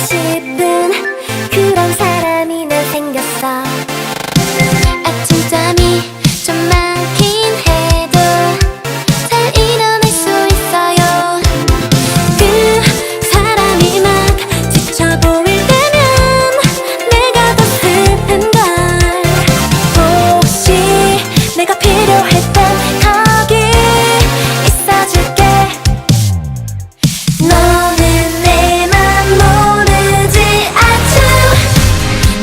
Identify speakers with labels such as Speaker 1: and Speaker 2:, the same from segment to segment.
Speaker 1: 싶은 그런 사람이 난 생겼어. 아침잠이 좀 많긴 해도 잘 일어날 수 있어요. 그 사람이 막 지쳐 보일 때면 내가 더 슬픈걸. 혹시 내가 필요했던 거기 있어줄게. 너는 내 맘 모르지. 아주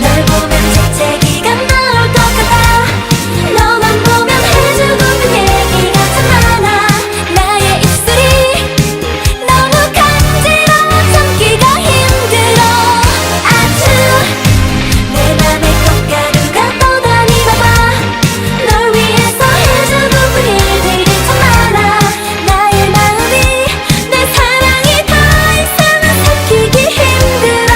Speaker 1: 널 보면 재채기가 나올 것 같아. 너만 보면 해주고픈 얘기가 참 많아. 나의 입술이 너무 간지러워 참기가 힘들어. 아주 내 맘에 꽃가루가 떠다니 봐봐. 널 위해서 해주고픈 일들이 참 많아. 나의 마음이 내 사랑이 더 이상은 삼키기 힘들어.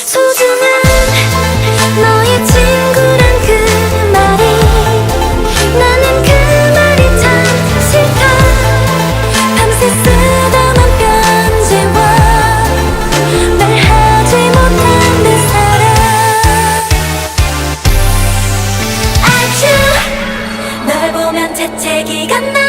Speaker 1: 소중한 너의 친구란 그 말이 나는 그 말이 참 싫다. 밤새 쓰다만 편지와 말하지 못한 내 사랑. 아주 널 보면 재채기가 나.